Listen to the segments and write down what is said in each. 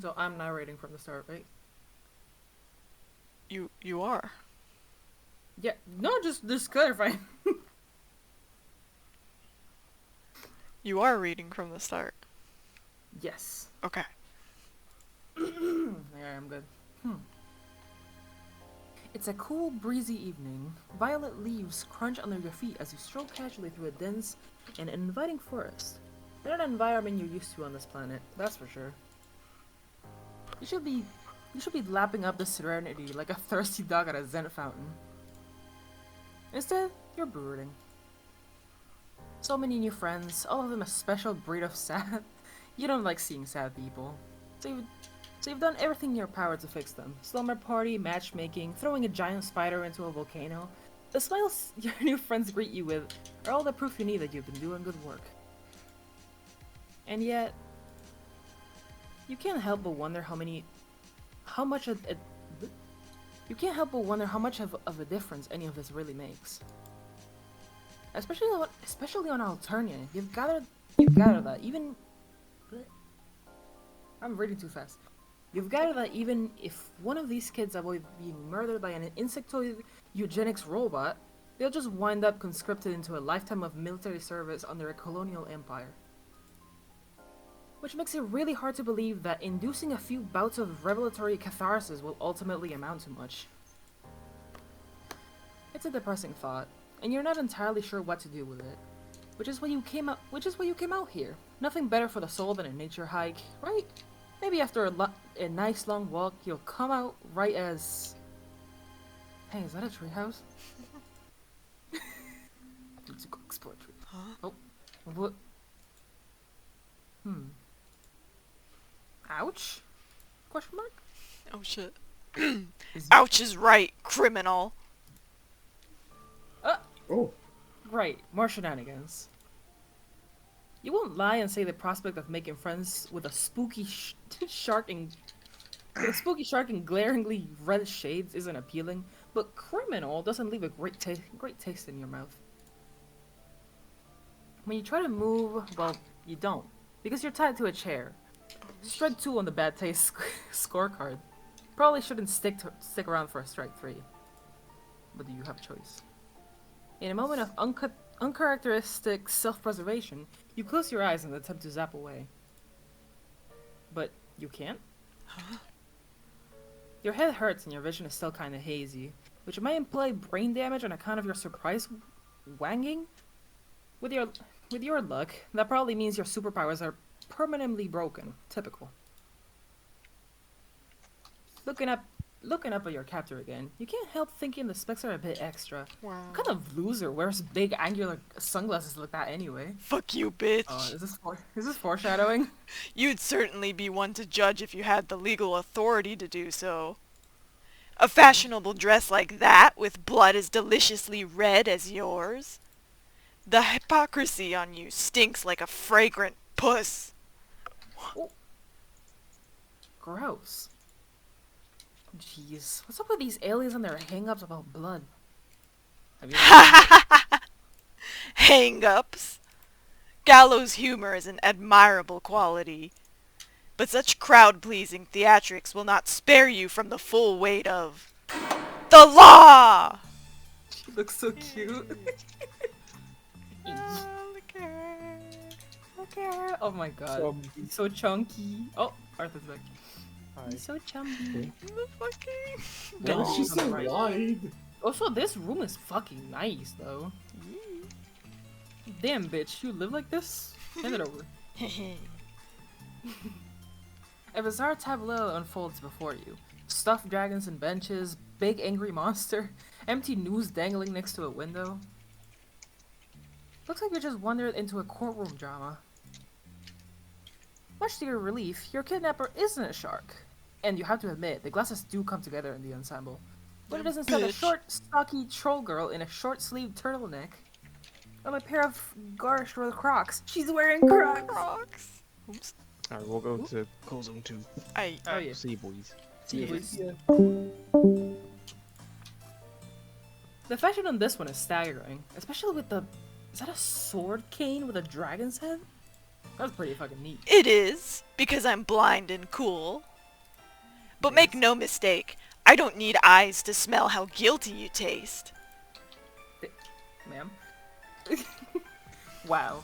So I'm narrating from the start, right? You are. Yeah. No, just clarifying. You are reading from the start. Yes. Okay. Yeah, I'm good. It's a cool, breezy evening. Violet leaves crunch under your feet as you stroll casually through a dense and inviting forest. Not an environment you're used to on this planet, that's for sure. You should be you should be lapping up the serenity like a thirsty dog at a zen fountain. Instead, you're brooding. So many new friends, all of them a special breed of sad. You don't like seeing sad people. So you So you've done everything in your power to fix them. Slumber party, matchmaking, throwing a giant spider into a volcano. The smiles your new friends greet you with are all the proof you need that you've been doing good work. And yet, you can't help but wonder how much you can't help but wonder how much of a difference any of this really makes. Especially on Alternia, you've gathered that even I'm reading too fast. You've gathered that even if one of these kids avoid being murdered by an insectoid eugenics robot, they'll just wind up conscripted into a lifetime of military service under a colonial empire. Which makes it really hard to believe that inducing a few bouts of revelatory catharsis will ultimately amount to much. It's a depressing thought, and you're not entirely sure what to do with it. Which is why you came out here. Nothing better for the soul than a nature hike, right? Maybe after a nice long walk, you'll come out right as... Hey, is that a treehouse? Let's go explore tree. Huh? Oh, what? Ouch? Question mark? Oh shit. Is... Ouch is right, criminal. Oh. Right, more shenanigans. You won't lie and say the prospect of making friends with a spooky shark and glaringly red shades isn't appealing, but criminal doesn't leave a great taste in your mouth. When you try to move, well, you don't, because you're tied to a chair. Strike 2 on the bad taste scorecard. Probably shouldn't stick around for a strike 3. But do you have a choice? In a moment of uncharacteristic self-preservation, you close your eyes and attempt to zap away. But you can't? Huh? Your head hurts and your vision is still kinda hazy, which might imply brain damage on account of your surprise wanging? With your luck, that probably means your superpowers are permanently broken. Typical. Looking up at your captor again, you can't help thinking the specs are a bit extra. Wow. What kind of loser wears big angular sunglasses like that anyway? Fuck you, bitch. Is this foreshadowing? You'd certainly be one to judge if you had the legal authority to do so. A fashionable dress like that, with blood as deliciously red as yours. The hypocrisy on you stinks like a fragrant puss. Oh. Gross. Jeez, what's up with these aliens and their hang-ups about blood? Have you Hang-ups. Gallows humor is an admirable quality, but such crowd-pleasing theatrics will not spare you from the full weight of the law! She looks so cute. Oh, look at her. Look at her. Oh my god. So- He's so chunky. Oh, Arthur's back. Hi. He's so chunky. The fucking... Why No, is she he's on the so right. wide? Also, this room is fucking nice, though. Damn, bitch, you live like this? Hand it over. A bizarre tableau unfolds before you. Stuffed dragons and benches, big angry monster, empty noose dangling next to a window. Looks like you just wandered into a courtroom drama. Much to your relief, your kidnapper isn't a shark. And you have to admit, the glasses do come together in the ensemble. But it is instead a Bitch. short, stocky troll girl in a short-sleeved turtleneck. And a pair of garish red Crocs. She's wearing Crocs! Crocs. Oops. Alright, we'll go to Cold Zone 2. Oh yeah. See you, boys. Yes. Yeah. The fashion on this one is staggering. Especially with the... Is that a sword cane with a dragon's head? That's pretty fucking neat. It is, because I'm blind and cool. But make no mistake, I don't need eyes to smell how guilty you taste. Ma'am? Wow.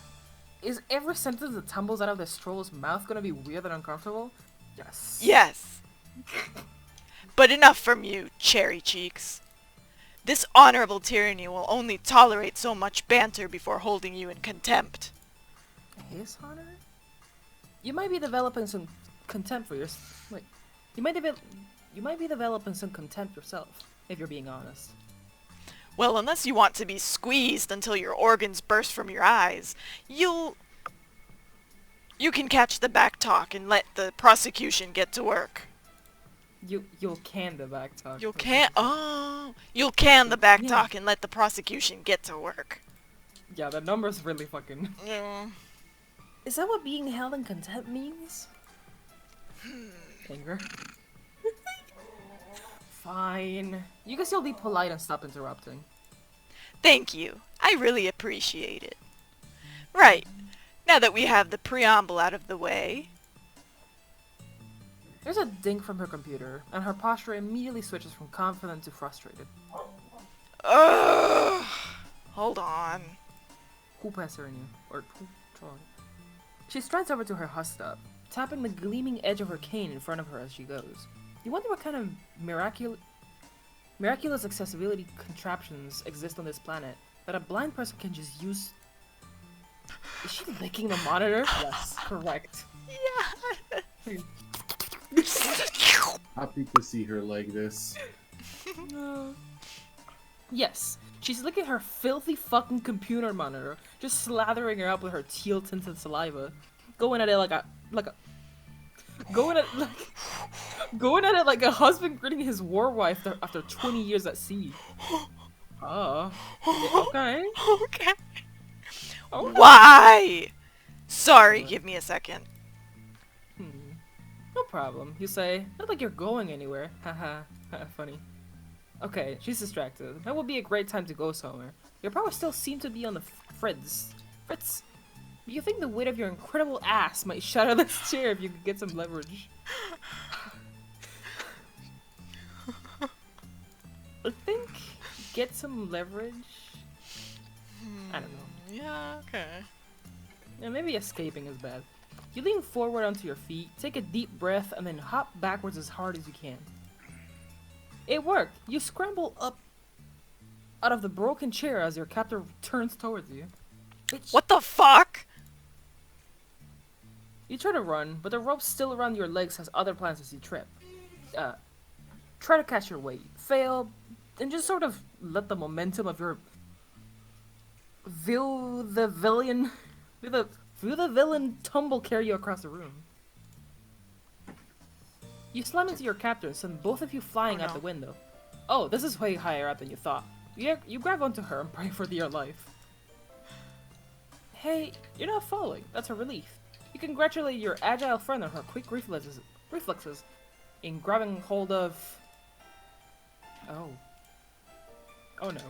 Is every sentence that tumbles out of this troll's mouth gonna be weird and uncomfortable? Yes. Yes. But enough from you, cherry cheeks. This honorable tyranny will only tolerate so much banter before holding you in contempt. His honor? You might be developing some contempt for Wait. You might be developing some contempt yourself, if you're being honest. Well, unless you want to be squeezed until your organs burst from your eyes, you can catch the back talk and let the prosecution get to work. You'll can the back talk. You'll can the back talk and let the prosecution get to work. Yeah, the number's really fucking... Yeah. Is that what being held in contempt means? Anger? Fine. You can still be polite and stop interrupting. Thank you. I really appreciate it. Right. Now that we have the preamble out of the way... There's a ding from her computer, and her posture immediately switches from confident to frustrated. Ugh. Hold on. Who passed her in you? Or who trolling? She strides over to her hus-stop, tapping the gleaming edge of her cane in front of her as she goes. You wonder what kind of miraculous accessibility contraptions exist on this planet that a blind person can just use. Is she licking the monitor? Yes, correct. Yeah. Happy to see her like this. Yes, she's licking her filthy fucking computer monitor, just slathering her up with her teal-tinted saliva, going at it like a husband greeting his war wife after 20 years at sea. Oh, okay. Okay. Oh. Why? Sorry, give me a second. No problem, you say. Not like you're going anywhere. Haha, funny. Okay, she's distracted. That would be a great time to go somewhere. Your powers still seem to be on the fritz. Fritz, do you think the weight of your incredible ass might shatter this chair if you could get some leverage? I think get some leverage? I don't know. Yeah, okay. Yeah, maybe escaping is bad. You lean forward onto your feet, take a deep breath, and then hop backwards as hard as you can. It worked! You scramble up out of the broken chair as your captor turns towards you. Bitch. What the fuck? You try to run, but the rope still around your legs has other plans as you trip. Try to catch your weight. Fail, and just sort of let the momentum of your vaudevillian tumble carry you across the room. You slam into your captor and send both of you flying out the window. Oh, this is way higher up than you thought. You grab onto her and pray for your life. Hey, you're not falling. That's a relief. You congratulate your agile friend on her quick reflexes in grabbing hold of... Oh. Oh no.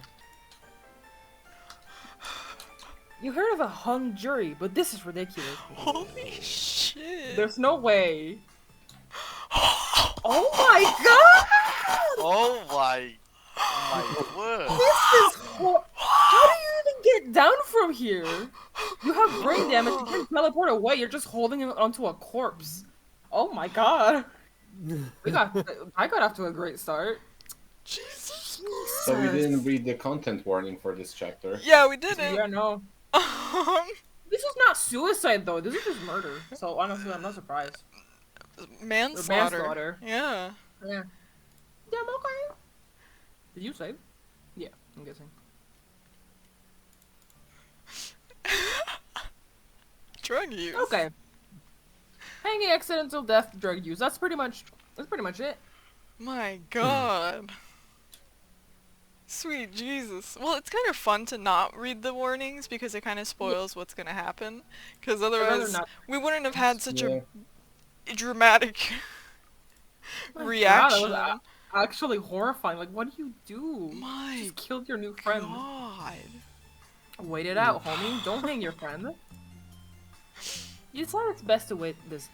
You heard of a hung jury, but this is ridiculous. Holy shit. There's no way. Oh my god! Oh my word. This is how do you even get down from here? You have brain damage, you can't teleport away, you're just holding him onto a corpse. Oh my god. I got off to a great start. Jesus. So we didn't read the content warning for this chapter. Yeah, we didn't. Yeah, no. This is not suicide though, this is just murder. So honestly, I'm not surprised. Manslaughter. Yeah. Yeah. Yeah, I'm okay. Did you save? Yeah, I'm guessing. Drug use. Okay. Hanging, accidental death, drug use. That's pretty much it. My god. Sweet Jesus. Well, it's kind of fun to not read the warnings because it kind of spoils what's going to happen. Because otherwise, we wouldn't have had such a dramatic reaction. God, that was actually horrifying. Like, what do you do? My You just killed your new friend. God. Wait it out, homie. Don't hang your friend. You thought it's best to wait this.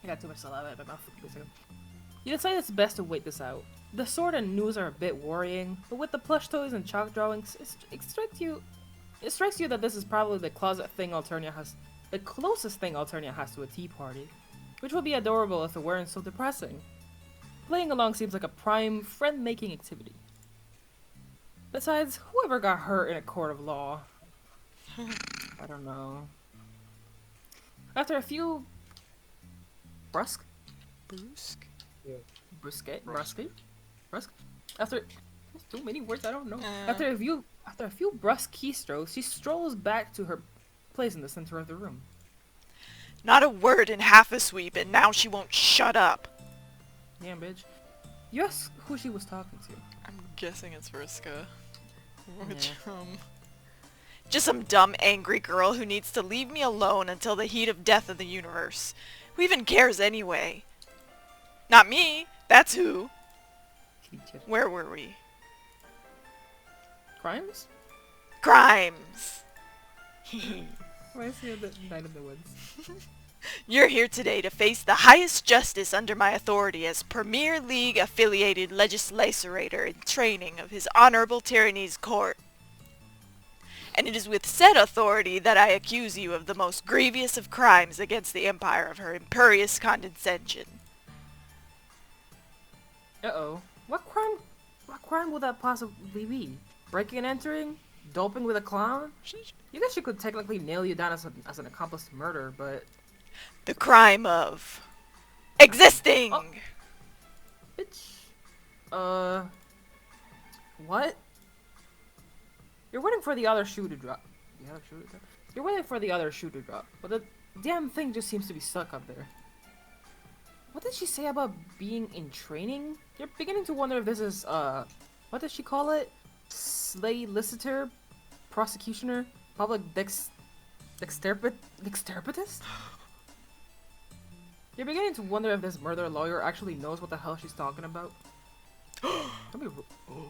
I got too much saliva in my mouth. Wait a second. You decide it's best to wait this out. The sword and news are a bit worrying, but with the plush toys and chalk drawings, it strikes you that this is probably the closest thing Alternia has to a tea party, which would be adorable if it weren't so depressing. Playing along seems like a prime friend-making activity. Besides, whoever got hurt in a court of law? I don't know. After a few brusque? After there's too many words I don't know. After a few brusque keystrokes, she strolls back to her place in the center of the room. Not a word in half a sweep, and now she won't shut up. Damn, bitch. You asked who she was talking to. I'm guessing it's Vriska. Yeah. Just some dumb, angry girl who needs to leave me alone until the heat of death of the universe. Who even cares anyway? Not me. That's who. Where were we? Crimes? Crimes! Why is he the Night in the Woods? You're here today to face the highest justice under my authority as Premier League affiliated legislator in training of His Honorable Tyranny's court. And it is with said authority that I accuse you of the most grievous of crimes against the Empire of her imperious condescension. Uh-oh. What crime would that possibly be? Breaking and entering? Doping with a clown? You guess she could technically nail you down as an accomplice to murder, but... The crime of... existing! Oh. Bitch. What? You're waiting for the other shoe to drop. You're waiting for the other shoe to drop, but the damn thing just seems to be stuck up there. What did she say about being in training? You're beginning to wonder if this is, what does she call it? Solicitor? Prosecutioner? Public dexterapist? You're beginning to wonder if this murder lawyer actually knows what the hell she's talking about.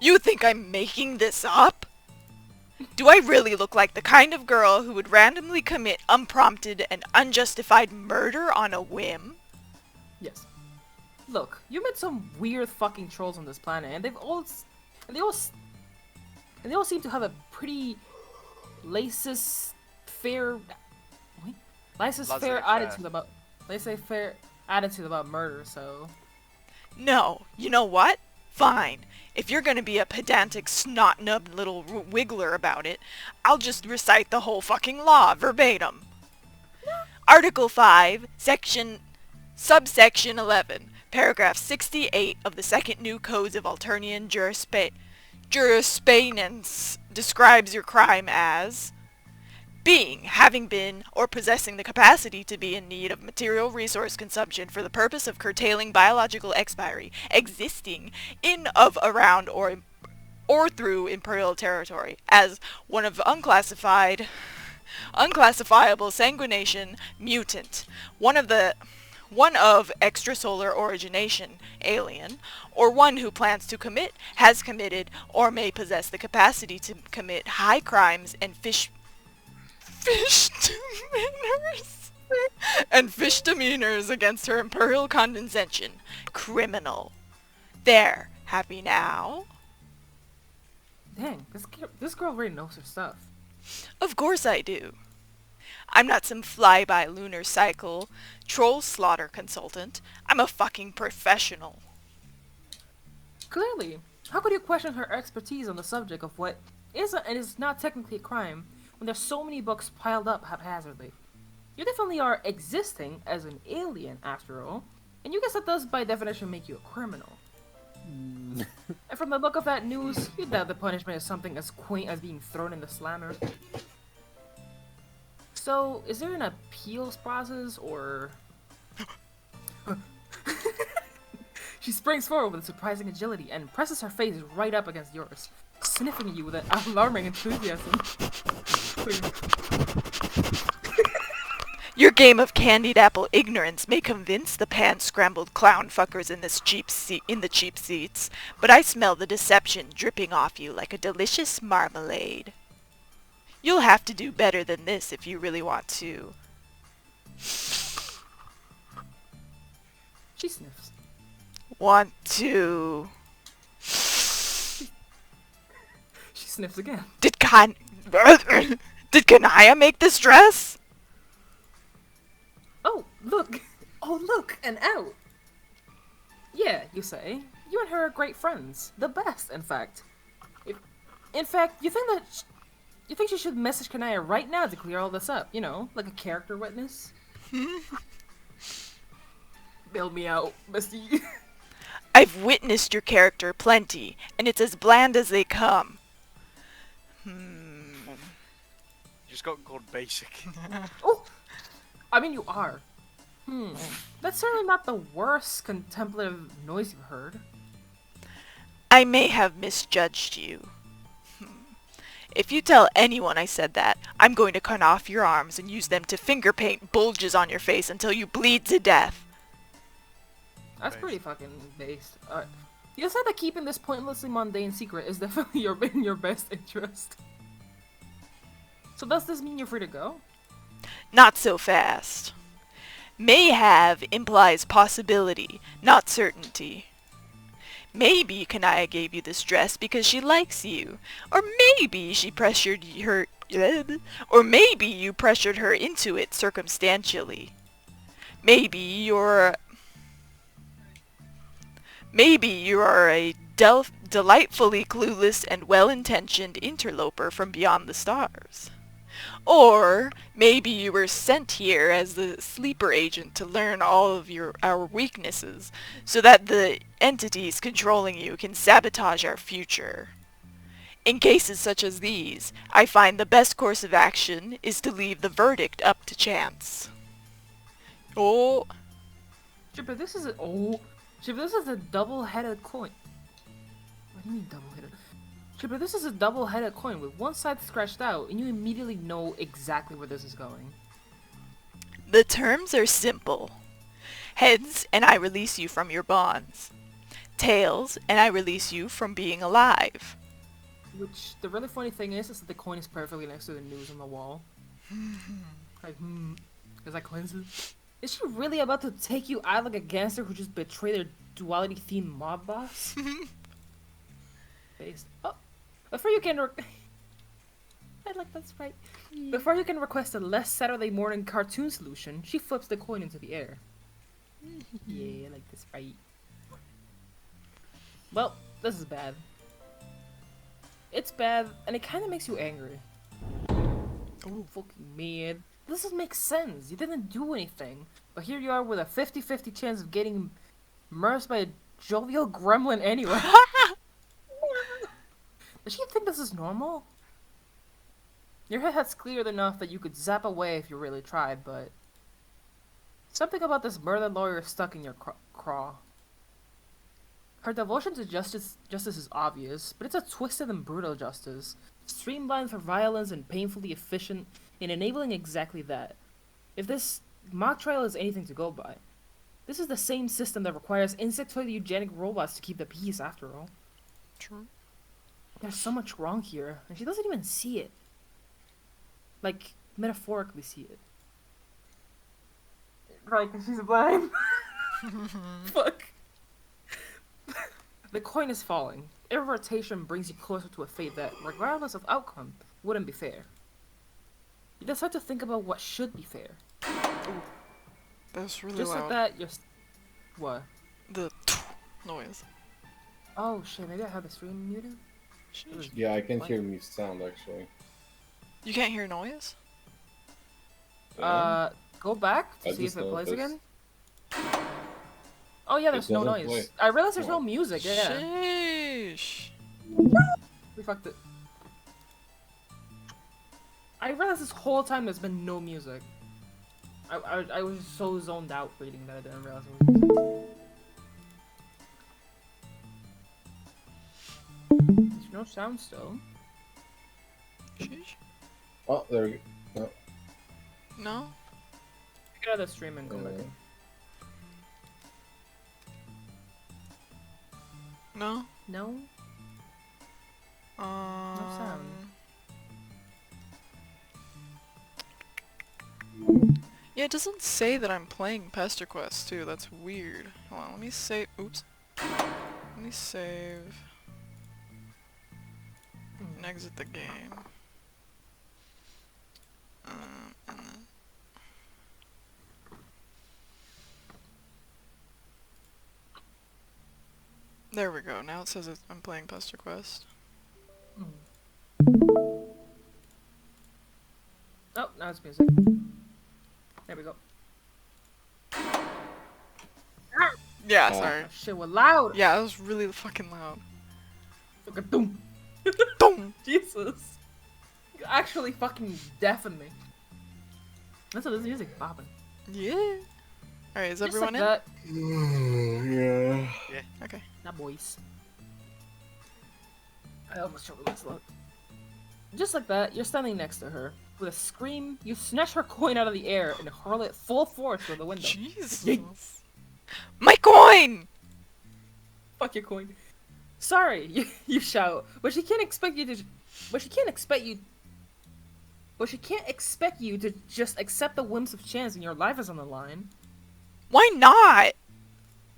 You think I'm making this up? Do I really look like the kind of girl who would randomly commit unprompted and unjustified murder on a whim? Yes. Look, you met some weird fucking trolls on this planet, and they all seem to have a pretty laissez-faire attitude about murder. So. No, you know what? Fine. If you're gonna be a pedantic, snot-nubbed little wiggler about it, I'll just recite the whole fucking law verbatim. Article 5, subsection 11, paragraph 68 of the Second New Codes of Alternian Jurisprudence describes your crime as being, having been, or possessing the capacity to be in need of material resource consumption for the purpose of curtailing biological expiry, existing in, of, around, or through imperial territory, as one of unclassifiable sanguination, mutant, one of extrasolar origination, alien, or one who plans to commit, has committed, or may possess the capacity to commit high crimes and fish demeanors against her imperial condescension. Criminal. There. Happy now? Dang, this girl really knows her stuff. Of course I do. I'm not some fly-by lunar cycle troll slaughter consultant. I'm a fucking professional. Clearly. How could you question her expertise on the subject of what is and is not technically a crime when there's so many books piled up haphazardly? You definitely are existing as an alien, after all, and you guess that does by definition make you a criminal. And from the look of that news, you doubt the punishment is something as quaint as being thrown in the slammer. So, is there an appeals process, or... She springs forward with surprising agility and presses her face right up against yours, sniffing at you with an alarming enthusiasm. Your game of candied apple ignorance may convince the pan-scrambled clown fuckers in the cheap seats, but I smell the deception dripping off you like a delicious marmalade. You'll have to do better than this if you really want to She sniffs. Want to... She sniffs again. Did Kanaya make this dress? Oh, look! Oh, look! An out! Yeah, you say. You and her are great friends. The best, in fact. In fact, you think she should message Kanaya right now to clear all this up? You know, like a character witness? Bail me out, bestie. I've witnessed your character plenty, and it's as bland as they come. You just got called basic. Oh! I mean, you are. That's certainly not the worst contemplative noise you've heard. I may have misjudged you. If you tell anyone I said that, I'm going to cut off your arms and use them to finger paint bulges on your face until you bleed to death. That's pretty fucking based. You said that keeping this pointlessly mundane secret is definitely in your best interest. So does this mean you're free to go? Not so fast. May have implies possibility, not certainty. Maybe Kanaya gave you this dress because she likes you. Or maybe she pressured her... Or maybe you pressured her into it circumstantially. Maybe you are a delightfully clueless and well-intentioned interloper from beyond the stars. Or maybe you were sent here as the sleeper agent to learn all of our weaknesses, so that the entities controlling you can sabotage our future. In cases such as these, I find the best course of action is to leave the verdict up to chance. Oh, Chipper, this is a double-headed coin. What do you mean double-headed? Chipper, this is a double-headed coin with one side scratched out, and you immediately know exactly where this is going. the terms are simple. Heads, and I release you from your bonds. Tails, and I release you from being alive. Which, the really funny thing is that the coin is perfectly next to the news on the wall. Like, is that coincidence? Is she really about to take you out like a gangster who just betrayed their duality-themed mob boss? Based. Oh, before you can I like that sprite. Before you can request a less Saturday morning cartoon solution, she flips the coin into the air. Yeah, I like this sprite. Well, this is bad. It's bad, and it kind of makes you angry. Oh, fucking man. This doesn't make sense. You didn't do anything. But here you are with a 50-50 chance of getting immersed by a jovial gremlin anyway. Does she think this is normal? Your head's cleared enough that you could zap away if you really tried, but... something about this murder lawyer is stuck in your craw. Her devotion to justice is obvious, but it's a twisted and brutal justice, streamlined for violence and painfully efficient in enabling exactly that. If this mock trial is anything to go by, this is the same system that requires insectoid eugenic robots to keep the peace, after all. True. There's so much wrong here, and she doesn't even see it. Like, metaphorically see it. Right, because she's blind. Fuck. The coin is falling. Every rotation brings you closer to a fate that, regardless of outcome, wouldn't be fair. You decide to think about what should be fair. That's really Just like loud. that, you're... What? The noise. Oh shit, maybe I have the stream muted? It was- Yeah, I can hear me sound actually. You can't hear noise? Go back to I see if just it plays noticed. again. Oh yeah, there's no doesn't noise. play. I realized there's Oh. no music, yeah. Sheesh. We fucked it. I realized this whole time there's been no music. I was so zoned out reading that I didn't realize it was music. There's no sound still. Sheesh. Oh, there we go. No? Get out of the stream and come back in. No? No? sound. Yeah, Yeah, it doesn't say that I'm playing Pester Quest, too. That's weird. Hold on, let me save. Oops. Let me save. And exit the game. And then. There we go. Now it says I'm playing Pester Quest. Oh, now it's music. There we go. Yeah, sorry. Oh, shit, we're loud. Yeah, it was really fucking loud. Look at boom. Boom! Jesus. You actually fucking deafened me. That's what this music bopping. Yeah. Alright, is Just everyone like in? that. Yeah. Okay. Not boys. I almost choked my slug. Just like that, you're standing next to her. With a scream, you snatch her coin out of the air and hurl it full force through the window. Jesus. Yeet. My coin! Fuck your coin. Sorry, you shout, but she can't expect you to. But she can't expect you to just accept the whims of chance when your life is on the line. Why not?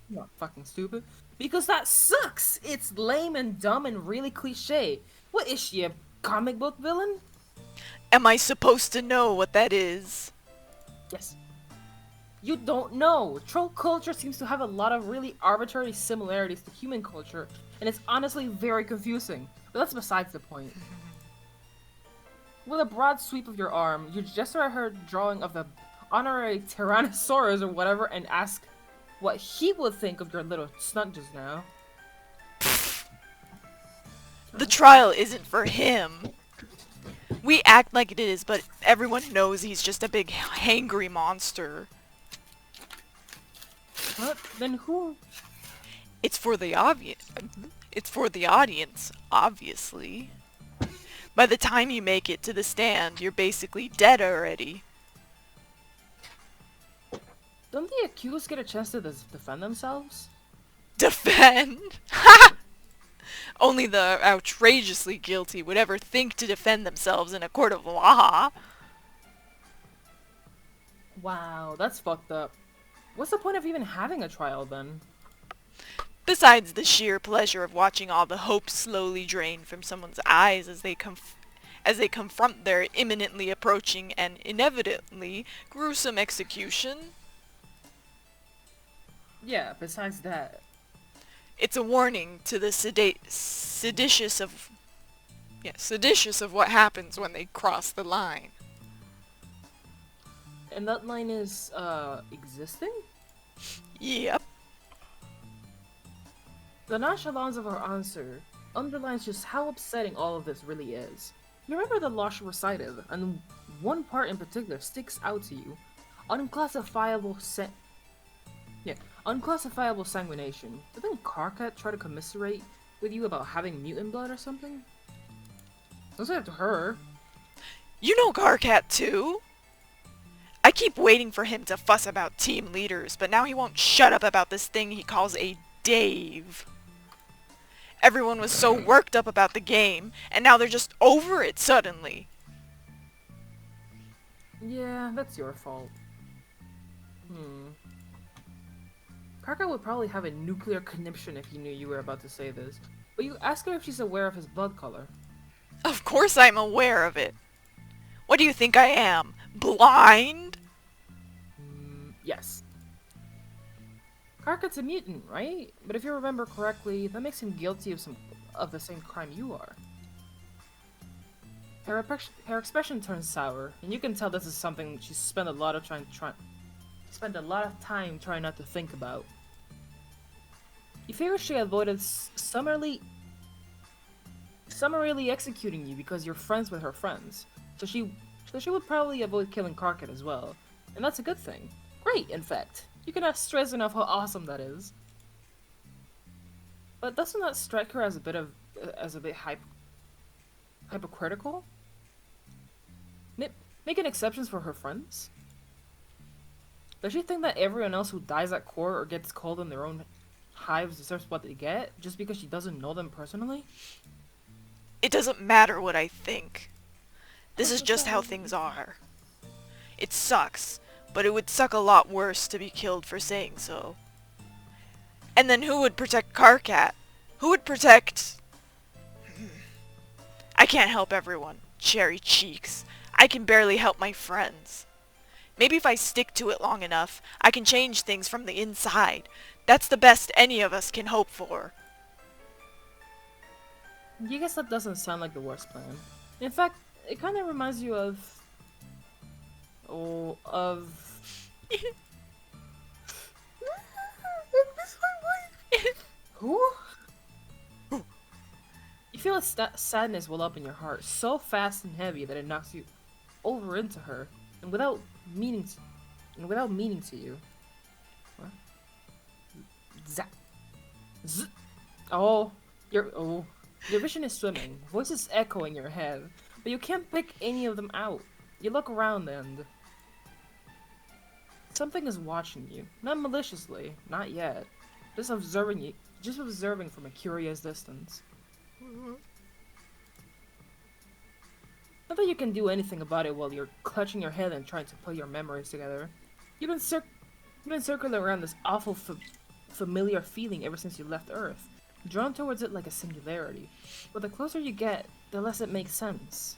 You're not fucking stupid. Because that sucks! It's lame and dumb and really cliche. What is she, a comic book villain? Am I supposed to know what that is? Yes. You don't know. Troll culture seems to have a lot of really arbitrary similarities to human culture, and it's honestly very confusing. But that's besides the point. With a broad sweep of your arm, you gesture at her drawing of the honorary Tyrannosaurus or whatever and ask what he would think of your little stunt just now. The trial isn't for him. We act like it is, but everyone knows he's just a big hangry monster. What? Then who? It's for the obvious. It's for the audience, obviously. By the time you make it to the stand, you're basically dead already. Don't the accused get a chance to defend themselves? Defend? Ha! Only the outrageously guilty would ever think to defend themselves in a court of law. Wow, that's fucked up. What's the point of even having a trial then? Besides the sheer pleasure of watching all the hope slowly drain from someone's eyes as they confront their imminently approaching and inevitably gruesome execution. Yeah, besides that. It's a warning to the seditious of what happens when they cross the line. And that line is, existing? Yep. The nonchalance of her answer underlines just how upsetting all of this really is. You remember the law she recited, and one part in particular sticks out to you. Unclassifiable sanguination. Didn't Karkat try to commiserate with you about having mutant blood or something? Don't say that to her. You know Garcat too? I keep waiting for him to fuss about team leaders, but now he won't shut up about this thing he calls a Dave. Everyone was so worked up about the game, and now they're just over it suddenly. Yeah, that's your fault. Karkat would probably have a nuclear conniption if he knew you were about to say this. But you ask her if she's aware of his blood color. Of course I'm aware of it. What do you think I am? Blind? Yes. Karkat's a mutant, right? But if you remember correctly, that makes him guilty of the same crime you are. Her expression turns sour, and you can tell this is something she spent a lot of time trying not to think about. You figure she avoided summarily executing you because you're friends with her friends, so she would probably avoid killing Karkat as well, and that's a good thing. Great, in fact. You cannot stress enough how awesome that is. But doesn't that strike her as a bit hypocritical? Making exceptions for her friends? Does she think that everyone else who dies at court or gets called in their own hives deserves what they get, just because she doesn't know them personally? It doesn't matter what I think. This is just how things are. It sucks, but it would suck a lot worse to be killed for saying so. And then who would protect Karkat? Who would protect... I can't help everyone. Cherry cheeks. I can barely help my friends. Maybe if I stick to it long enough, I can change things from the inside. That's the best any of us can hope for. I guess that doesn't sound like the worst plan. In fact, it kind of reminds you of... Oh, of... Who? You feel a sadness well up in your heart, so fast and heavy that it knocks you over into her, and without meaning to you. What? Zap. Z. Oh, your vision is swimming. Voices echo in your head, but you can't pick any of them out. You look around and something is watching you, not maliciously, not yet, just observing from a curious distance. Not that you can do anything about it while you're clutching your head and trying to put your memories together. You've been circling around this awful familiar feeling ever since you left Earth, drawn towards it like a singularity. But the closer you get, the less it makes sense.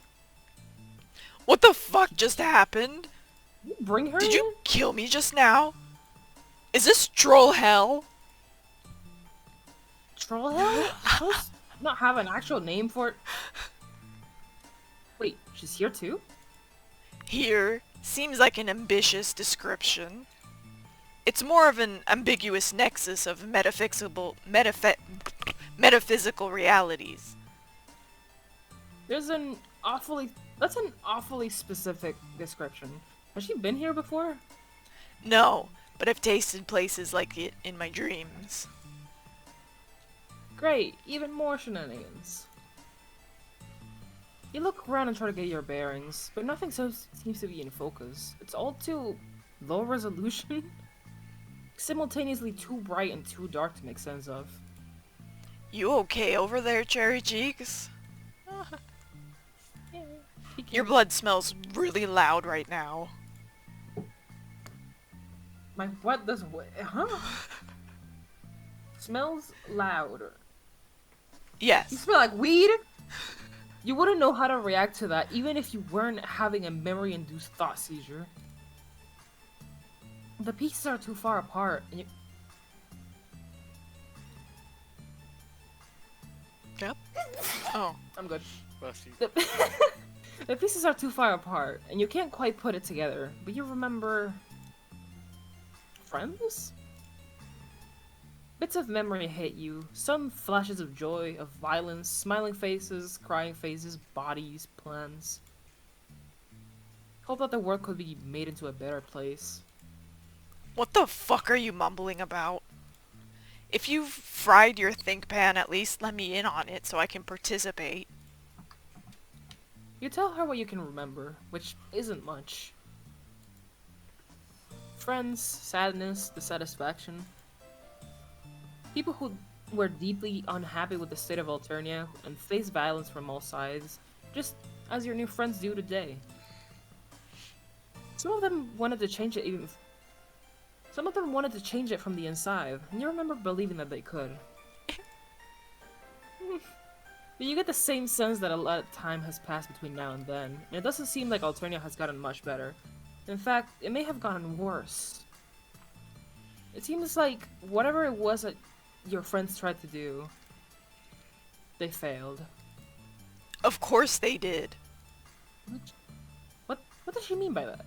What the fuck just happened? You bring her Did in? you kill me just now? Is this troll hell? Troll hell? Supposed to not have an actual name for it? Wait, she's here too? Here seems like an ambitious description. It's more of an ambiguous nexus of metaphysical realities. That's an awfully specific description. Has she been here before? No, but I've tasted places like it in my dreams. Great, even more shenanigans. You look around and try to get your bearings, but nothing seems to be in focus. It's all too low resolution, simultaneously too bright and too dark to make sense of. You okay over there, Cherry Cheeks? Your blood smells really loud right now. My what does what? Huh? Smells loud. You Yes. smell like weed? You wouldn't know how to react to that, even if you weren't having a memory-induced thought seizure. The pieces are too far apart, and you... Yep. Oh. I'm good. Bless you. The pieces are too far apart, and you can't quite put it together, but you remember... friends? Bits of memory hit you, some flashes of joy, of violence, smiling faces, crying faces, bodies, plans. Hope that the world could be made into a better place. What the fuck are you mumbling about? If you've fried your think pan, at least let me in on it so I can participate. You tell her what you can remember, which isn't much. Friends, sadness, dissatisfaction. People who were deeply unhappy with the state of Alternia and faced violence from all sides, just as your new friends do today. Some of them wanted to change it from the inside, and you remember believing that they could. But you get the same sense that a lot of time has passed between now and then, and it doesn't seem like Alternia has gotten much better. In fact, it may have gotten worse. It seems like whatever it was that your friends tried to do, they failed. Of course they did. What does she mean by that?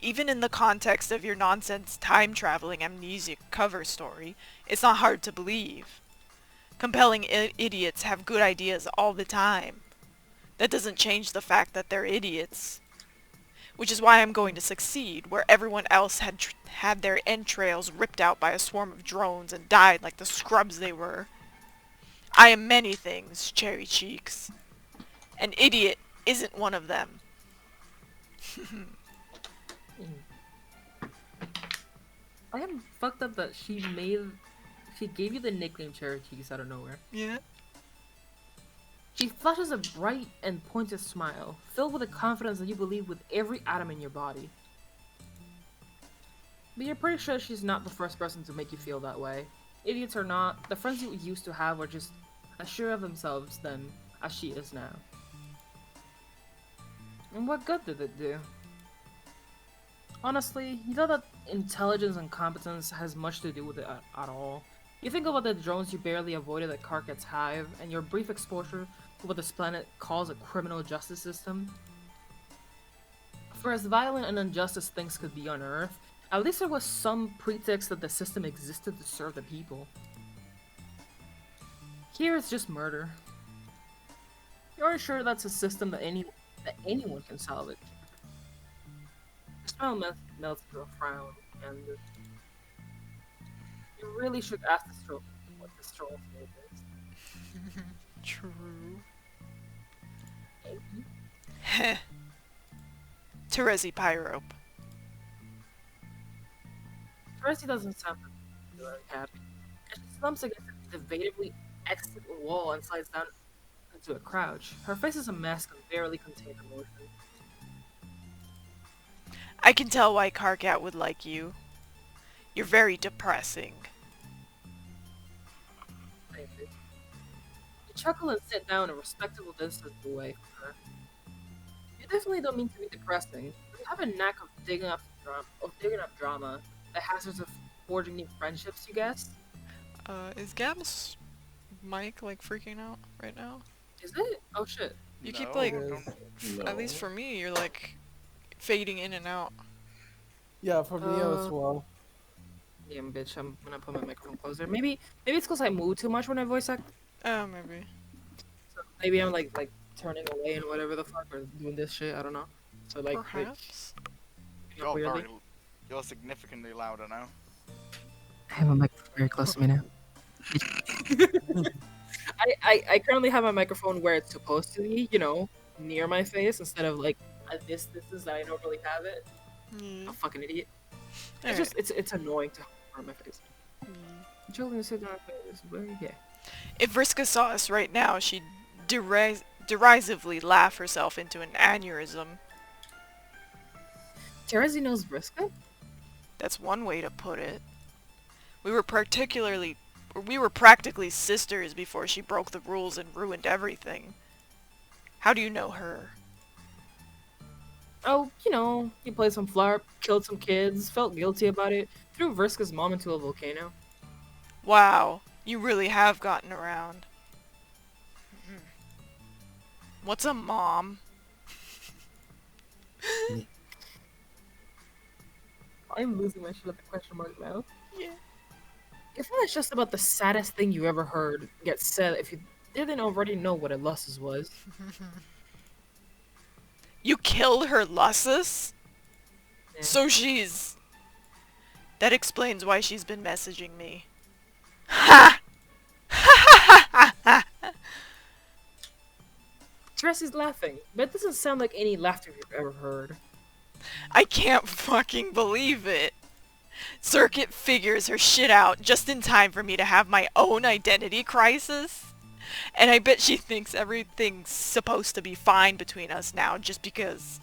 Even in the context of your nonsense time-traveling amnesic cover story, it's not hard to believe. Compelling idiots have good ideas all the time. That doesn't change the fact that they're idiots. Which is why I'm going to succeed, where everyone else had their entrails ripped out by a swarm of drones and died like the scrubs they were. I am many things, Cherry Cheeks. An idiot isn't one of them. I am fucked up that she gave you the nickname Cherry Cheeks out of nowhere. Yeah. She flashes a bright and pointed smile, filled with a confidence that you believe with every atom in your body. But you're pretty sure she's not the first person to make you feel that way. Idiots or not, the friends you used to have were just as sure of themselves then as she is now. And what good did it do? Honestly, you know that intelligence and competence has much to do with it at all. You think about the drones you barely avoided at Karkat's Hive, and your brief exposure to what this planet calls a criminal justice system. For as violent and unjust as things could be on Earth, at least there was some pretext that the system existed to serve the people. Here it's just murder. You're sure that's a system that anyone can salvage. The smile melts into a frown, and you really should ask the stroke what the stroll's name is. True. Maybe. Heh. Terezi Pyrope. Terezi doesn't sound particularly happy. And she slumps against the debatably excellent wall and slides down into a crouch. Her face is a mask and barely contains emotion. I can tell why Karkat would like you. You're very depressing. Maybe. You chuckle and sit down a respectable distance away from her. You definitely don't mean to be depressing. You have a knack of digging up drama, the hazards of forging new friendships, you guess? Is Gab's mic, like, freaking out right now? Is it? Oh shit. You keep, No, like, don't- at least for me, you're, like, fading in and out. Yeah, for me as Uh, well. Damn bitch, I'm gonna put my microphone closer. Maybe it's because I move too much when I voice act. Oh, maybe. So maybe I'm like turning away and whatever the fuck, or doing this shit, I don't know. So like Perhaps. You're, weirdly. you're significantly louder now. I have a microphone very close to me now. I currently have my microphone where it's supposed to be, you know, near my face instead of like at this distance that I normally have it. I'm a fucking idiot. It's just it's annoying to have my face. Children sit down, yeah. If Vriska saw us right now, she'd derisively laugh herself into an aneurysm. Terezi knows Vriska? That's one way to put it. We were practically sisters before she broke the rules and ruined everything. How do you know her? Oh, you know, he played some flarp, killed some kids, felt guilty about it, threw Vriska's mom into a volcano. Wow, you really have gotten around. What's a mom? I'm losing my shit at the question mark now. Yeah. If that's just about the saddest thing you ever heard get said if you didn't already know what a lussus was. You killed her Lussus? Yeah. So she's... That explains why she's been messaging me. Ha! Teresa's laughing, but it doesn't sound like any laughter you've ever heard. I can't fucking believe it. Circuit figures her shit out just in time for me to have my own identity crisis. And I bet she thinks everything's supposed to be fine between us now just because...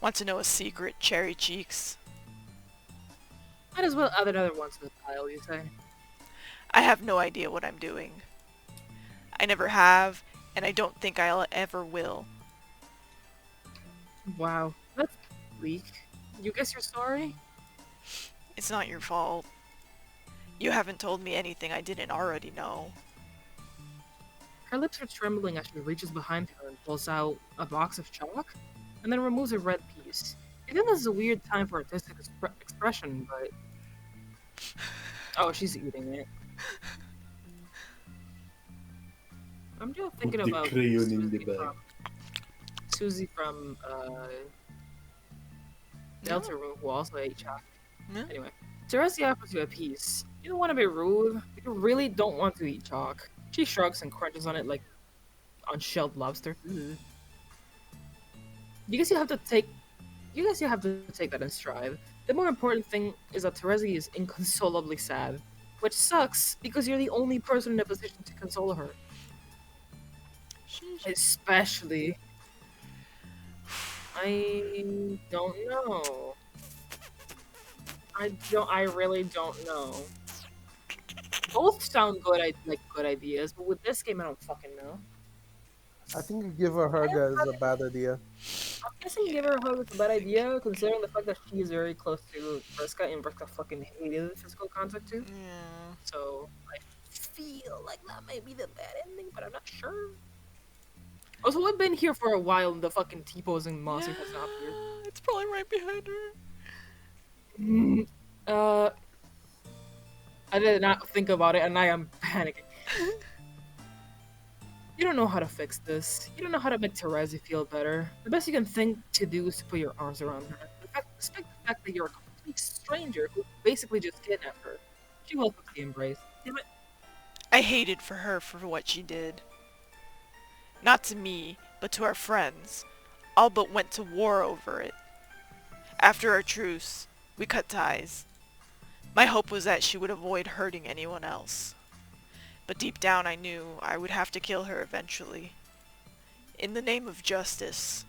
Want to know a secret, Cherry Cheeks? Might as well add another one to the pile, you say? I have no idea what I'm doing. I never have, and I don't think I'll ever will. Wow, that's bleak. You guess you're sorry? It's not your fault. You haven't told me anything I didn't already know. Her lips are trembling as she reaches behind her and pulls out a box of chalk, and then removes a red piece. I think this is a weird time for artistic expression, but... Oh, she's eating it. I'm just thinking Put the about crayon in the bag. Susie from Delta Room, who also ate chalk. Yeah. Anyway, Terezi offers you a piece. You don't want to be rude, but you really don't want to eat chalk. She shrugs and crunches on it like on shelled lobster. You guess you have to take that in stride. The more important thing is that Terezi is inconsolably sad, which sucks because you're the only person in a position to console her. Especially, I don't know. I really don't know. Both sound good, like good ideas, but with this game, I don't fucking know. I think give her a hug is a bad idea. I'm guessing give her a hug is a bad idea, considering the fact that she is very close to Vriska, and Vriska fucking hated physical contact too. Yeah. So I feel like that might be the bad ending, but I'm not sure. Also, I've been here for a while, and the fucking T-posing monster has not appeared. It's probably right behind her. Uh, I did not think about it, and I am panicking. You don't know how to fix this. You don't know how to make Terezi feel better. The best you can think to do is to put your arms around her. Despite the fact that you're a complete stranger who basically just kidnapped her. She welcomes the embrace. Damn it. I hated for her for what she did. Not to me, but to our friends. All but went to war over it. After our truce, we cut ties. My hope was that she would avoid hurting anyone else. But deep down I knew I would have to kill her eventually. In the name of justice.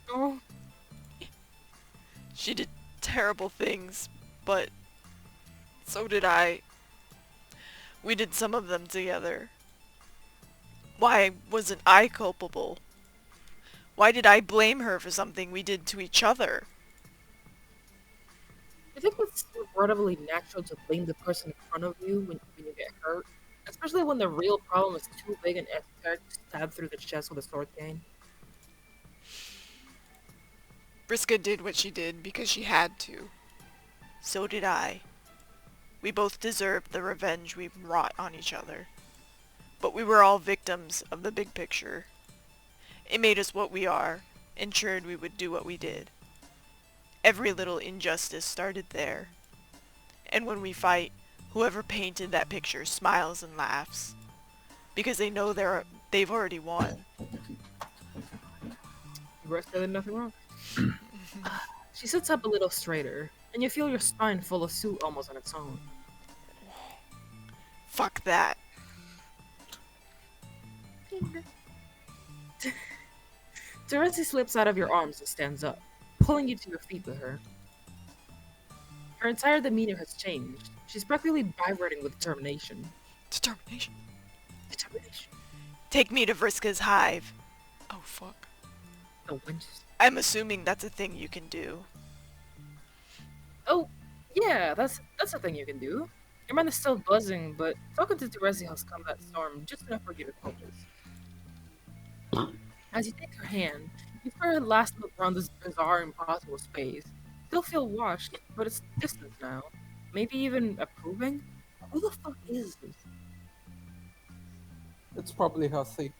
Oh, She did terrible things, but so did I. We did some of them together. Why wasn't I culpable? Why did I blame her for something we did to each other? I think it's incredibly natural to blame the person in front of you when you get hurt. Especially when the real problem is too big and esoteric to stab through the chest with a sword cane. Briska did what she did because she had to. So did I. We both deserved the revenge we wrought on each other. But we were all victims of the big picture. It made us what we are, ensured we would do what we did. Every little injustice started there. And when we fight, whoever painted that picture smiles and laughs. Because they know they've already won. Briska did nothing wrong. She sits up a little straighter, and you feel your spine full of suit almost on its own. Fuck that. Terezi slips out of your arms and stands up, pulling you to your feet with her. Her entire demeanor has changed. She's practically vibrating with determination. Determination. Determination. Take me to Vriska's hive. Oh fuck. The winches. I'm assuming that's a thing you can do. Oh, yeah, that's a thing you can do. Your mind is still buzzing, but talking to Terezi has calmed that storm just enough for you to focus. As you take her hand, you feel a last look around this bizarre, impossible space. Still feel washed, but it's distant now. Maybe even approving? Who the fuck is this? It's probably healthy.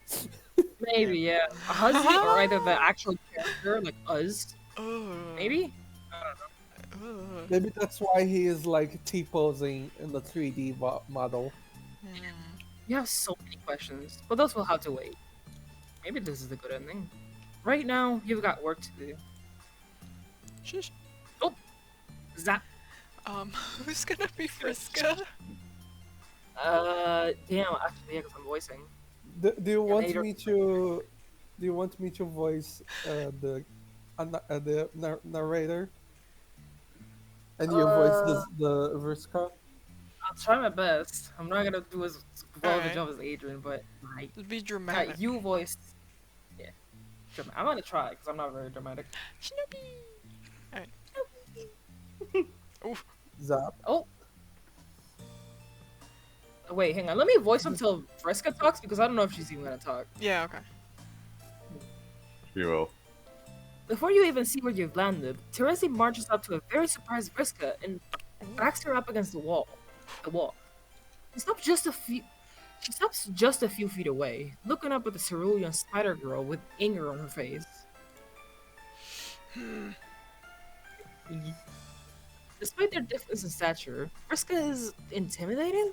Maybe, yeah. A Huzzy or either the actual character, like us. Maybe? Maybe that's why he is like T-posing in the 3D model. You have so many questions, but those will have to wait. Maybe this is the good ending. Right now, you've got work to do. Shush. Zap. Who's gonna be Vriska? Damn, actually, yeah, because I'm voicing. Do you want later- me to? Do you want me to voice the narrator? And you voice the Vriska? I'll try my best. I'm not gonna do as well of a Alright. job as Adrian, but I Be dramatic. you voiced. Yeah. I'm gonna try, because I'm not very dramatic. Snoopy. Zap. Oh! Wait, hang on. Let me voice until Vriska talks, because I don't know if she's even gonna talk. Yeah, okay. You will. Before you even see where you've landed, Terezi marches up to a very surprised Vriska and backs her up against the wall. She stops just a few. She stops just a few feet away, looking up at the cerulean spider girl with anger on her face. Despite their difference in stature, Vriska is intimidating.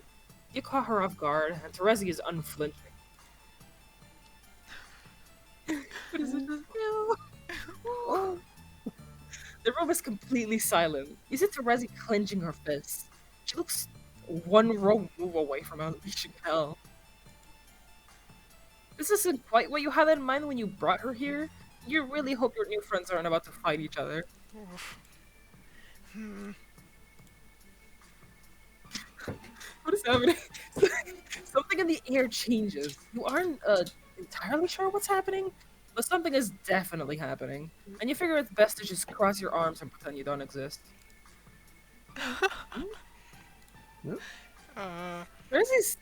You caught her off guard, and Terezi is unflinching. What is it? No. The room is completely silent. You see Terezi clenching her fists. She looks one wrong move away from unleashing hell. This isn't quite what you had in mind when you brought her here. You really hope your new friends aren't about to fight each other. Oof. What is happening? Something in the air changes. You aren't entirely sure what's happening, but something is definitely happening. And you figure it's best to just cross your arms and pretend you don't exist. Rosie's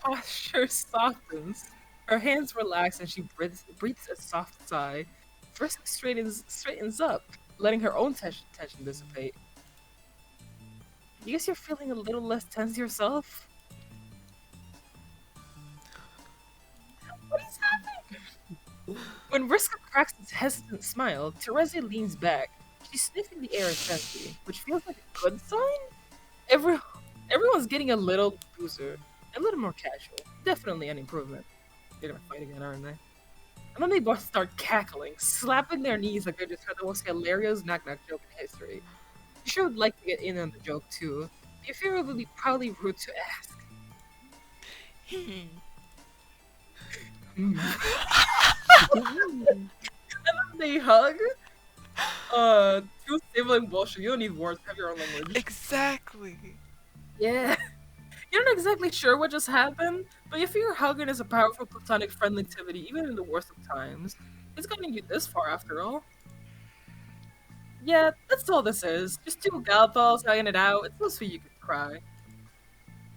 posture softens. Her hands relax and she breathes a soft sigh. Frisk straightens up, letting her own tension dissipate. You guess you're feeling a little less tense yourself? What is happening? When Vriska cracks its hesitant smile, Terezi leans back. She's sniffing the air intensely, which feels like a good sign? Everyone's getting a little looser, a little more casual. Definitely an improvement. They're gonna fight again, aren't they? And then they both start cackling, slapping their knees like they just heard the most hilarious knock-knock joke in history. You sure would like to get in on the joke too. You fear it would be probably rude to ask. And then they hug. True sibling bullshit. You don't need words. Have your own language. Exactly. Yeah. You're not exactly sure what just happened, but you figure hugging is a powerful platonic friendly activity even in the worst of times. It's gotten you this far after all. Yeah, that's all this is. Just two gal pals hugging it out. It's so sweet you could cry.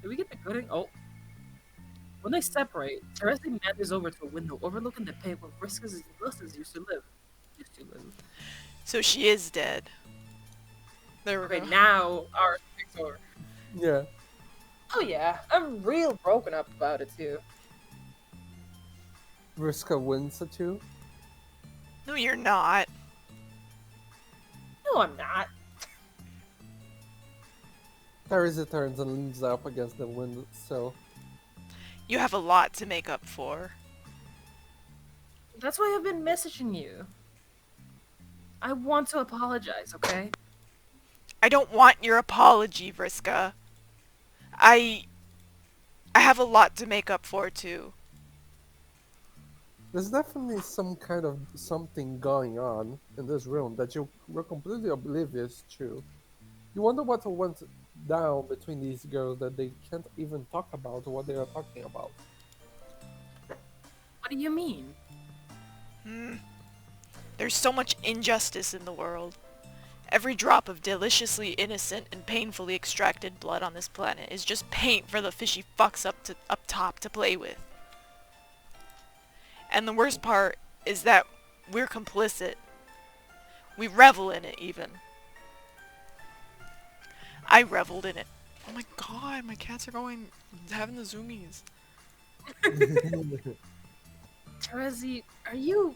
Did we get the gooding? Oh. When they separate, Terezi meanders over to a window overlooking the pit where Vriska's Ulysses used to live. So she is dead. There we Okay, go. now our thing's over. Yeah. Oh yeah, I'm real broken up about it too. Vriska wins at you. No, you're not. No, I'm not. Terezi turns and leans up against the windowsill. You have a lot to make up for. That's why I've been messaging you. I want to apologize, okay? I don't want your apology, Vriska. I have a lot to make up for, too. There's definitely some kind of something going on in this room that you were completely oblivious to. You wonder what went down between these girls that they can't even talk about what they are talking about. What do you mean? There's so much injustice in the world. Every drop of deliciously innocent and painfully extracted blood on this planet is just paint for the fishy fucks up top to play with. And the worst part is that we're complicit. We revel in it, even. I reveled in it. Oh my god, my cats are having the zoomies. Terezi, are you...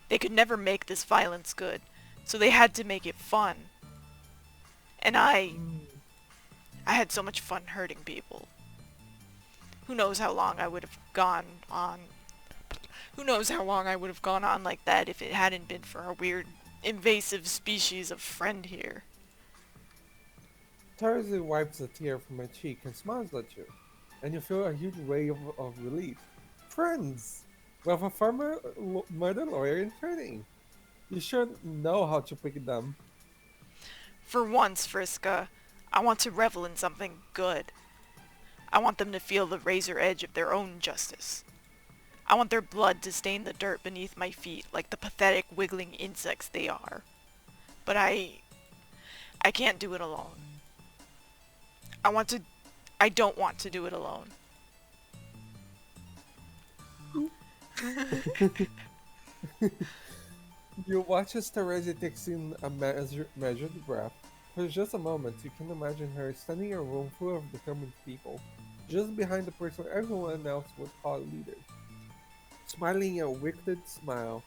They could never make this violence good, so they had to make it fun. And I had so much fun hurting people. Who knows how long I would have gone on... Who knows how long I would have gone on like that if it hadn't been for our weird, invasive species of friend here. Terezi wipes a tear from her cheek and smiles at you, and you feel a huge wave of relief. Friends! We have a former murder lawyer in training. You should know how to pick them. For once, Vriska, I want to revel in something good. I want them to feel the razor edge of their own justice. I want their blood to stain the dirt beneath my feet like the pathetic wiggling insects they are. But I can't do it alone. I don't want to do it alone. You watch as Terezi takes in a measured breath. For just a moment, you can imagine her standing in a room full of determined people, just behind the person everyone else would call a leader. Smiling a wicked smile.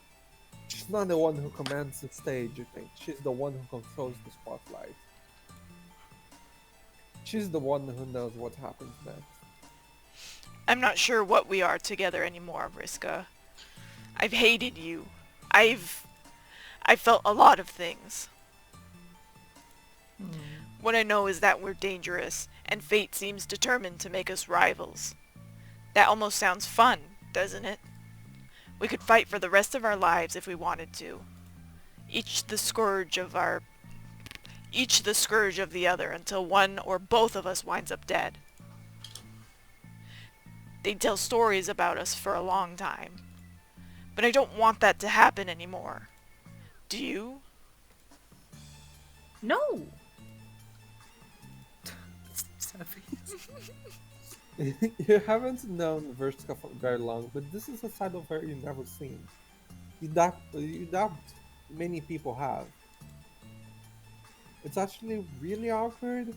She's not the one who commands the stage, you think. She's the one who controls the spotlight. She's the one who knows what happens next. I'm not sure what we are together anymore, Vriska. I've hated you. I've felt a lot of things. What I know is that we're dangerous, and fate seems determined to make us rivals. That almost sounds fun, doesn't it? We could fight for the rest of our lives if we wanted to. Each the scourge of our each the scourge of the other until one or both of us winds up dead. They tell stories about us for a long time. But I don't want that to happen anymore. Do you? No. Sad face. You haven't known Verska for very long, but this is a side of her you've never seen. You doubt many people have. It's actually really awkward.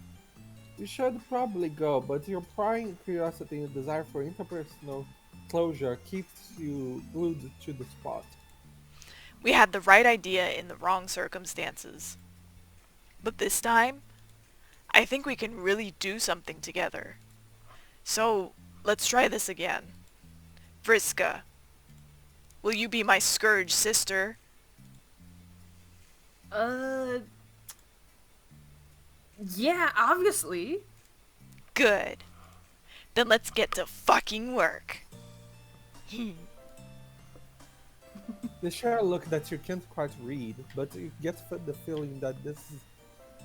You should probably go, but your prying curiosity and desire for interpersonal closure keeps you glued to the spot. We had the right idea in the wrong circumstances. But this time, I think we can really do something together. So, let's try this again. Vriska, will you be my scourge sister? Yeah, obviously. Good. Then let's get to fucking work. They share a look that you can't quite read, but you get the feeling that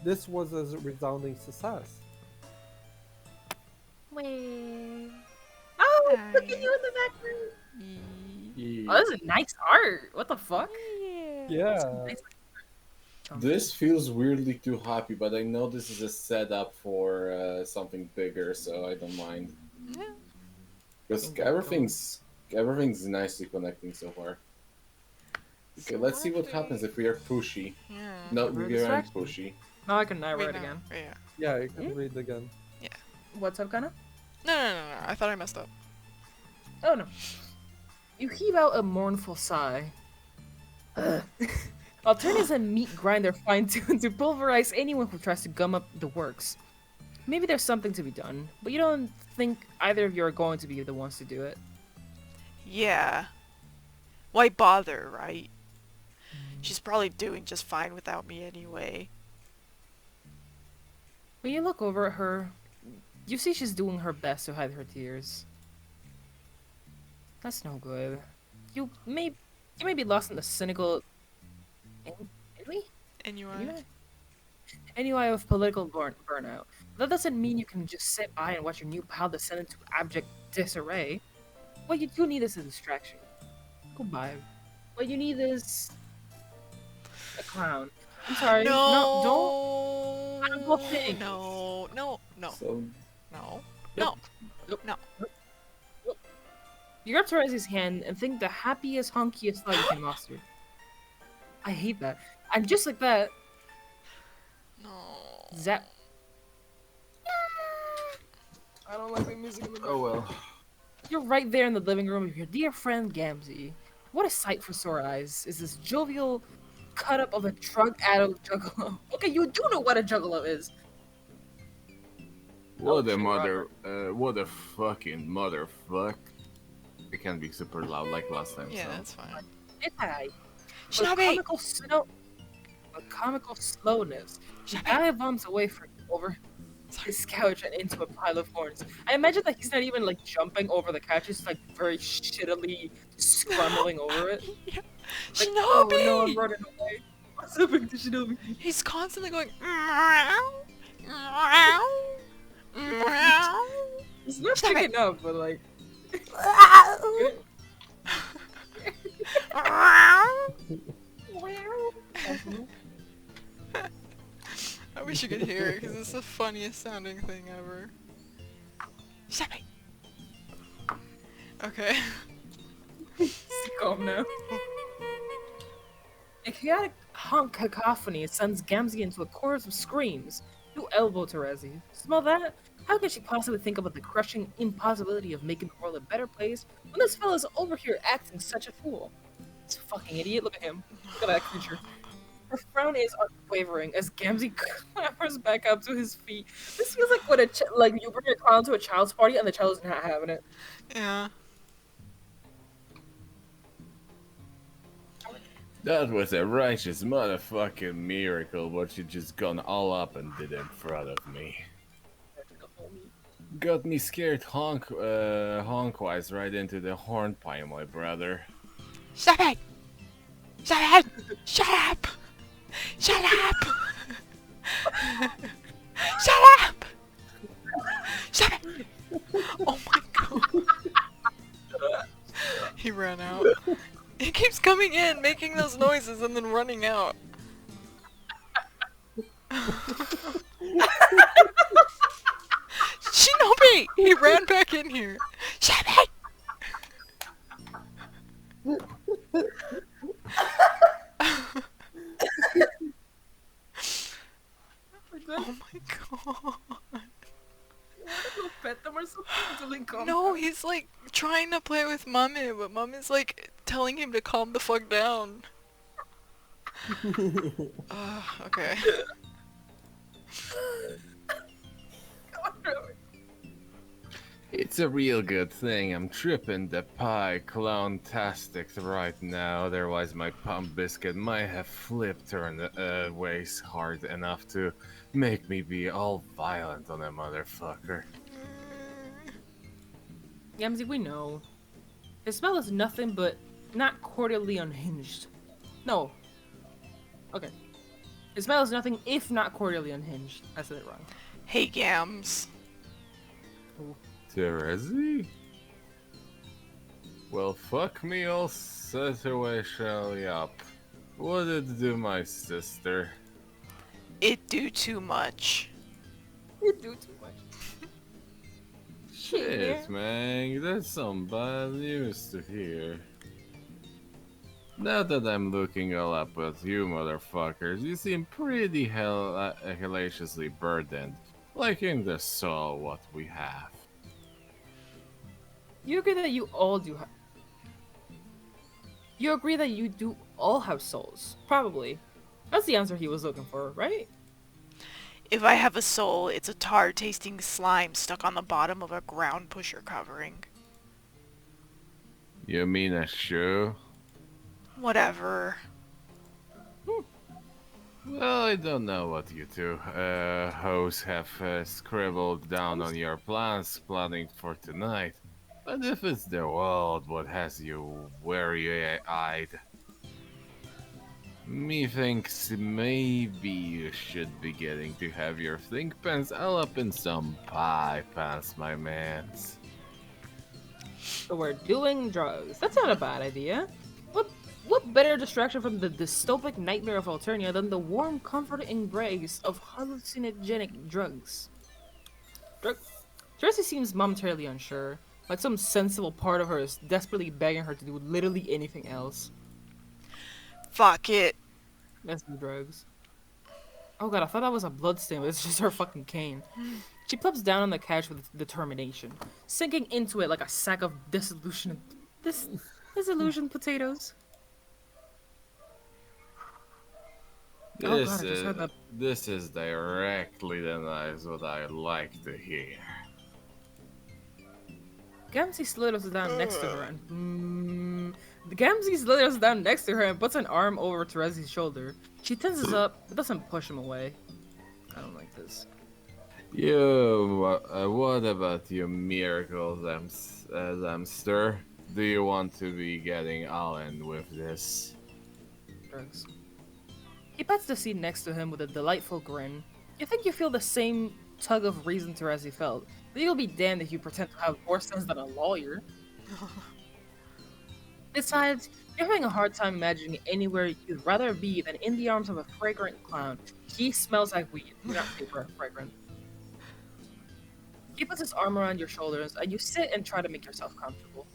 this was a resounding success. Wait. Oh, look at you in the background. Oh, this is nice art. What the fuck? Yeah. Nice. This feels weirdly too happy, but I know this is a setup for something bigger, so I don't mind. Yeah. Because everything's nicely connecting so far. Okay, let's see what happens if we are pushy. Yeah. No, We're we aren't distracted. pushy. No, I can Wait, write no. again. Yeah. Yeah, you can read again. What's up, Kana? No. I thought I messed up. Oh no. You heave out a mournful sigh. Alternatives and meat grinder fine-tuned to pulverize anyone who tries to gum up the works. Maybe there's something to be done, but you don't think either of you are going to be the ones to do it. Yeah. Why bother, right? She's probably doing just fine without me anyway. When you look over at her, you see she's doing her best to hide her tears. That's no good. You may be lost in the cynical ennui of political burnout. That doesn't mean you can just sit by and watch your new pal descend into abject disarray. What you do need is a distraction. Goodbye. What you need is a clown. I'm sorry. No. don't. Animal things. No. So No. You grab Terezi's hand and think the happiest, hunkiest thought you can muster. I hate that. And just like that, No. Zap. I don't like the music in the oh well. You're right there in the living room with your dear friend Gamzee. What a sight for sore eyes is this jovial cut up of a drug-addled juggalo. Okay, you do know what a juggalo is. What a sure, what a fucking motherfuck. It can't be super loud like last time, Yeah, so. that's fine. It's high. Shinobi! With comical slowness, the guy bumps away from over his couch and into a pile of horns. I imagine that he's not even like jumping over the couch; he's like very shittily scrambling over it. Yeah. Like, Shinobi! oh no, I'm running away. What's happening to Shinobi? He's constantly going meow, meow, meow. It's not Stop big it. enough, but like. I wish you could hear it because it's the funniest sounding thing ever. Stop it. Okay. Calm now. A chaotic honk cacophony sends Gamzee into a chorus of screams. You elbow Terezi. Smell that? How can she possibly think about the crushing impossibility of making the world a better place when this fella's over here acting such a fool? This fucking idiot, look at him. Look at that creature. Her frown is unwavering as Gamzee clambers back up to his feet. This feels like when like you bring a clown to a child's party and the child is not having it. Yeah. That was a righteous motherfucking miracle what you just gone all up and did in front of me. Got me scared honk-wise right into the hornpipe, my brother. Stop it! Shut up! Shut up! Shut up! ran out. He keeps coming in, making those noises, and then running out. Shinobi! He ran back in here. Shinobi! Oh my god. Go pet them or something until they calm No, down. he's like trying to play with Mummy, but Mummy's like telling him to calm the fuck down. Okay. It's a real good thing I'm tripping the pie clown-tastic right now, otherwise my pump biscuit might have flipped turned ways hard enough to make me be all violent on a motherfucker. Yamsy, we know. His smell is nothing but not cordially unhinged. No. Okay. His smell is nothing if not cordially unhinged. I said it wrong. Hey, Gams. Terezi? Well, fuck me all situationally up. What did it do, my sister? It do too much. You do too much. Shit, man, that's some bad news to hear. Now that I'm looking all up with you motherfuckers, you seem pretty hellaciously burdened. Like in the soul what we have. You agree that you all do have... You agree that you do all have souls? Probably. That's the answer he was looking for, right? If I have a soul, it's a tar-tasting slime stuck on the bottom of a ground pusher covering. You mean a shoe? Whatever. Well, I don't know what you two hoes have scribbled down on your planning for tonight. But if it's the world what has you weary-eyed, methinks maybe you should be getting to have your think pants all up in some pie pants, my mans. So we're doing drugs. That's not a bad idea. What better distraction from the dystopic nightmare of Alternia than the warm, comforting embrace of hallucinogenic drugs? Terezi seems momentarily unsure, like some sensible part of her is desperately begging her to do literally anything else. Fuck it. Let's do drugs. Oh god, I thought that was a bloodstain, but it's just her fucking cane. She plops down on the couch with determination, sinking into it like a sack of disillusioned potatoes. Oh god, I just heard that. This is directly the noise what I like to hear. Gamzee slithers down next to her and Gamzee slithers down next to her and puts an arm over Terezi's shoulder. She tenses up, but doesn't push him away. I don't like this. What about you, miracle Lemster? Do you want to be getting all in with this? Drugs. He pats the seat next to him with a delightful grin. You think you feel the same tug of reason Terezi felt, but you'll be damned if you pretend to have more sense than a lawyer. Besides, you're having a hard time imagining anywhere you'd rather be than in the arms of a fragrant clown. He smells like weed. You're not super fragrant. He puts his arm around your shoulders, and you sit and try to make yourself comfortable.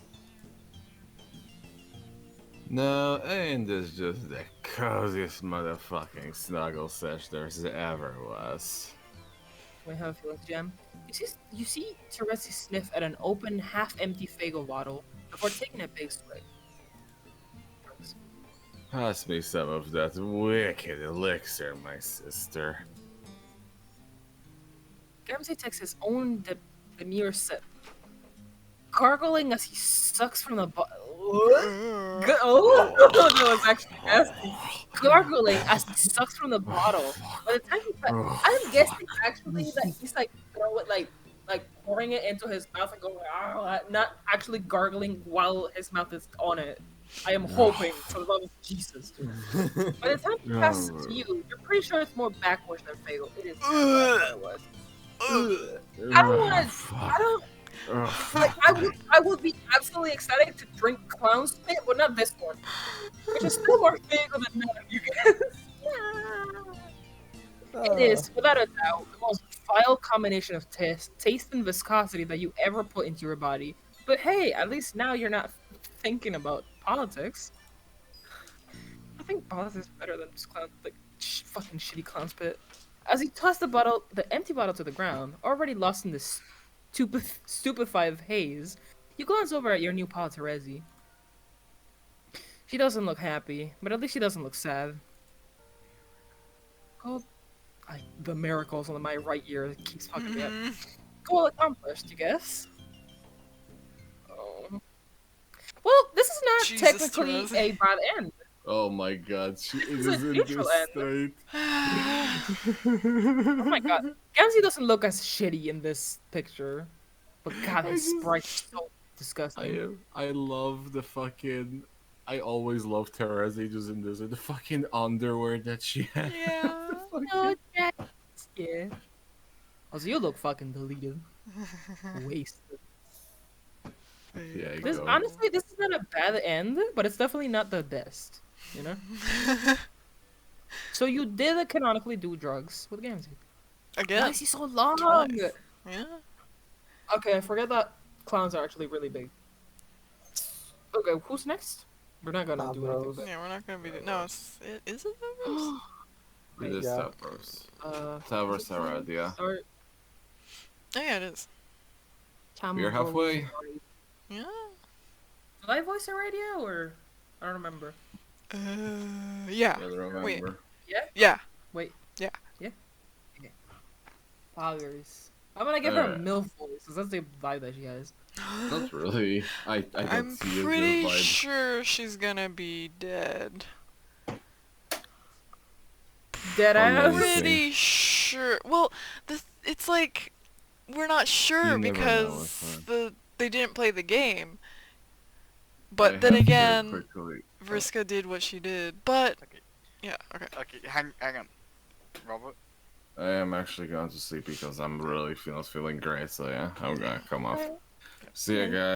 No, ain't this just the coziest motherfucking snuggle sesh there's ever was? We have a feeling, Jam. You see Terezi sniff at an open, half-empty Fago bottle before taking a big swig. Pass me some of that wicked elixir, my sister. Gamzee takes his own demure sip, gargling as he sucks from the bottle. Oh, no, it's actually nasty. Gargling as he sucks from the bottle. By the time I'm guessing actually that he's like throw it like pouring it into his mouth and going not actually gargling while his mouth is on it. I am hoping for the love of Jesus. By the time he passes it to you, you're pretty sure it's more backwash than Fago. It is. I don't want to. Like, I would be absolutely ecstatic to drink clown spit, but not this one, which is still more fatal than none of you guys. It is, without a doubt, the most vile combination of taste and viscosity that you ever put into your body. But hey, at least now you're not thinking about politics. I think politics is better than just clown, like fucking shitty clown spit. As he tossed the empty bottle to the ground, already lost in this stupefied haze, you glance over at your new pal Terezi. She doesn't look happy, but at least she doesn't look sad. Oh, the miracles on my right ear keeps fucking me up. Goal accomplished, you guess? Oh. Well, this is not Jesus, technically Terezi. a bad end. Oh my god, she This is is a in neutral this end. state. Oh my god. Gamzee doesn't look as shitty in this picture. But god, his sprite is so disgusting. I love the fucking. I always love Terezi just in this. The fucking underwear that she has. Yeah. No, Jack. Yeah. Also, you look fucking deleted. Wasted. Yeah, you This, go. honestly, this is not a bad end, but it's definitely not the best. You know? So you did canonically do drugs with Gamzee. Why Again. is he so long? Twice. Yeah. Okay, I forget that clowns are actually really big. Okay, who's next? We're not gonna do anything. But... Yeah, we're not gonna be. No, is it Stavros? It is Yeah. Stavros. Stavros Stavros Aradia. Start. Oh yeah, it is. We're halfway. Yeah. Did I voice a radio or I don't remember. Yeah. Yeah, remember. Wait. Yeah. Yeah. Wait. Yeah. Yeah. Okay. Poggers. I'm gonna give her a Alright. MILF voice, because that's the vibe that she has. Not really. I don't I'm see pretty a good vibe. sure she's gonna be dead. Dead ass. Amazing. Pretty sure. Well, it's like we're not sure You never know because with her. they didn't play the game. I But then have to again, quickly- Vriska did what she did. But Okay. yeah, okay. Okay, hang on. Robert? I am actually going to sleep because I'm really not feeling great. So yeah, I'm gonna come off. See ya, guys.